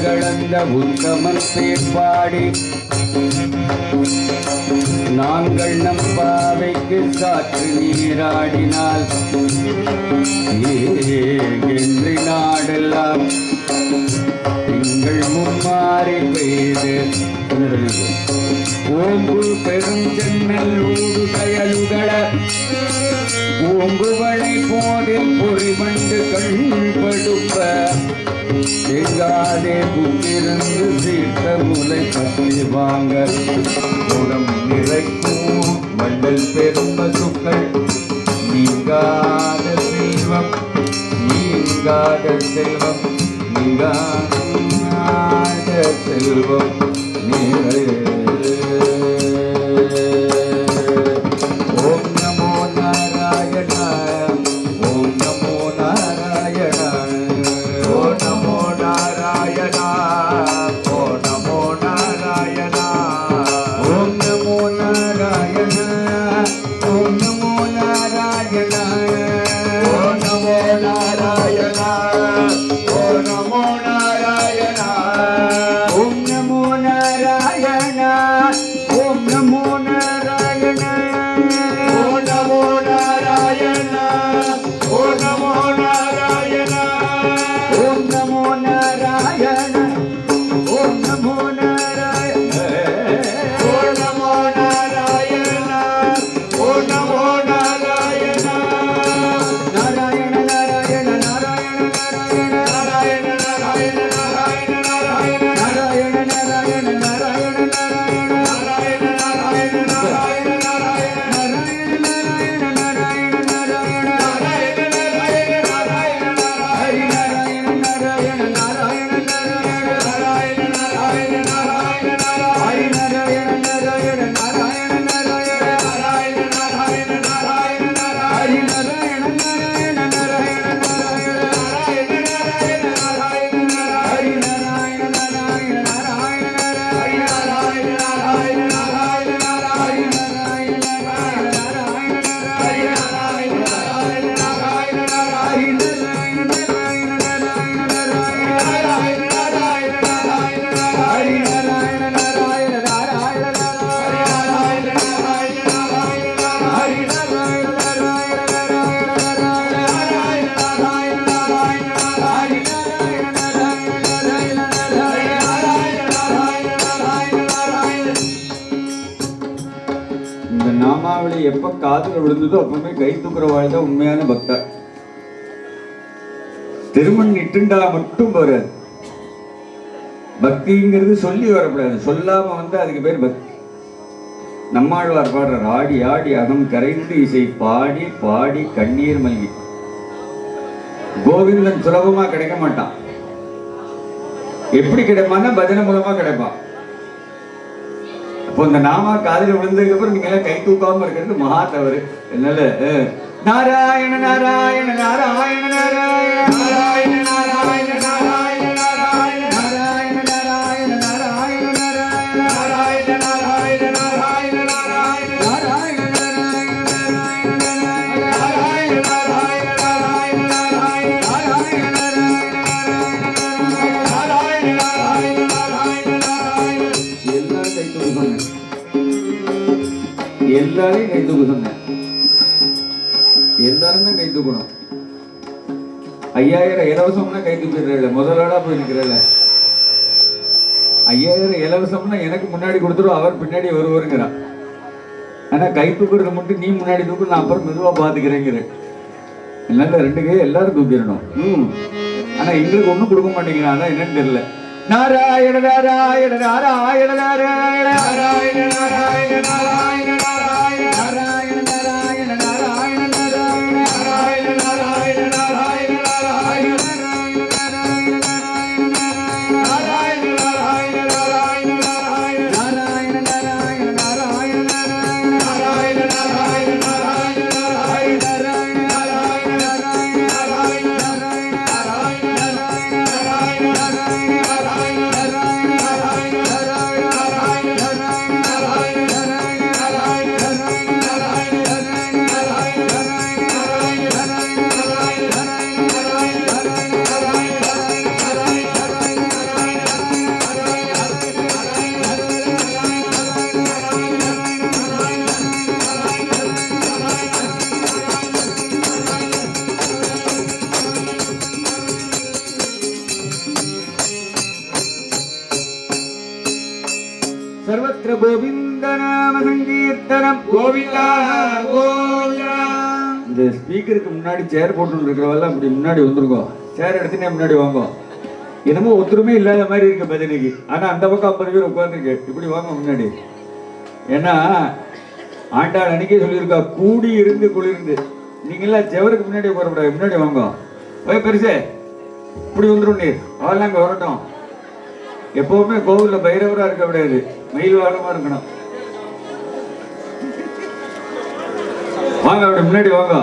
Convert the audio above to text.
உலகளந்த உத்தமன் பேர்பாடி நாங்கள் நம் பாவைக்கு சாற்று நீராடினால் என்று நாடெல்லாம் திங்கள் மும்மாறி பெய்து ஓம்பு பெரும் ஜன்னல் ஊடு கயலுகள ஓம்புவளை போதில் பொறிமண்டு கண்படுப்ப எங்காதே புத்திருந்து சீர்த்த முலை பற்றி வாங்க உடம் நிறைக்கும் வள்ளல் பெரும் பசுக்கள் நீங்காத செல்வம் நீங்காத செல்வம் நீங்காத செல்வம் நீரே. ஓம் நமோ நாராயண ஓம் நமோ நாராயண ஓம் நமோ நாராயண ஓம் நமோ நாராயண ஓம் நமோ நாராயண ஓம் நமோ நாராயண ஓம் நமோ நாராயண ஓம் நமோ நாராயண ஓம் நமோ நாராயண ஓம் நமோ நாராயண ஓம் நமோ நாராயண ஓம் நமோ நாராயண ஓம் நமோ நாராயண ஓம் நமோ நாராயண ஓம் நமோ நாராயண ஓம் நமோ நாராயண நாராயண நாராயண நாராயண நாராயண நாராயண நாராயண நாராயண நாராயண நாராயண நாராயண நாராயண இந்த நாமாவளி எப்ப காதுல விழுந்ததோ அப்பவுமே கை தூக்குற வாழ்தான் உண்மையான பக்தர். திருமண் இட்டுண்டா மட்டும் வராது. பக்திங்கிறது சொல்லி வரக்கூடாது, சொல்லாம வந்து அதுக்கு பேர் பக்தி. நம்மாழ்வார் பாடுறார், ஆடி ஆடி அகம் கரைந்து இசை பாடி பாடி கண்ணீர் மல்கி. கோவிந்தன் சுலபமா கிடைக்க மாட்டான். எப்படி கிடைப்பான்னா பஜனை மூலமா கிடைப்பான். அப்போ இந்த நாமா காதில் விழுந்ததுக்கு அப்புறம் நீங்க எல்லாம் கை தூக்காம இருக்கிறது மகா தவறு. அதனால நாராயண நாராயண நாராயண நாராயண நாராயண நாராயண நாராயண நாராயண நாராயண நாராயண நாராயண நாராயண நாராயண நாராயண நாராயண எல்லாரையும் கை தூக்க சொன்னேன். எல்லாரும் தான் கை தூக்கணும். 5000 இலவசம்னா கை தூக்கிடுற முதலாளா போய் நிற்கிறல. 5000 இலவசம்னா எனக்கு முன்னாடி கொடுத்துரும், அவர் பின்னாடி வருவாருங்கிறான். ஆனா கை தூக்குறது மட்டும் நீ முன்னாடி தூக்கு, நான் அப்புறம் மெதுவா பாத்துக்கிறேங்கிற. அதனால 2 கை எல்லாரும் தூக்கிடணும். ஆனா எங்களுக்கு ஒண்ணும் கொடுக்க மாட்டேங்கிறான். அதான் என்னன்னு தெரியல. நாராயண நாராயண நாராயண நாராயண நாராயண நாராயண நாராயண நாராயண நாராயண நாராயண நாராயண நாராயண நாராயண நாராயண சர்வத்திர கோவிந்த நாம சங்கீர்த்தனம் கோவிந்தா கோவிந்தா. இந்த ஸ்பீக்கருக்கு முன்னாடி சேர் போட்டு இருக்கிறவெல்லாம் இப்படி முன்னாடி வந்துருக்கோம். சேர் எடுத்துனே முன்னாடி வாங்க. என்னமோ ஒத்துருமே இல்லாத மாதிரி இருக்கு பஜனைக்கு. ஆனா அந்த பக்கம் 50 பேர் உட்காந்துருக்கு. இப்படி வாங்க முன்னாடி. ஏன்னா ஆண்டாள் அன்னைக்கே சொல்லியிருக்கா, கூடி இருந்து குளிர்ந்து. நீங்களாம் ஜெவருக்கு முன்னாடி உட்காரக்கூடாது, முன்னாடி வாங்க. போய் பெருசே இப்படி வந்துடும் நீர். அவெல்லாம் இங்கே வரட்டும். எப்பவுமே கோவில்ல பைரவரா இருக்க கூடாது, மயில் வாகனமா இருக்கணும். வாங்க அப்படி முன்னாடி வாங்க.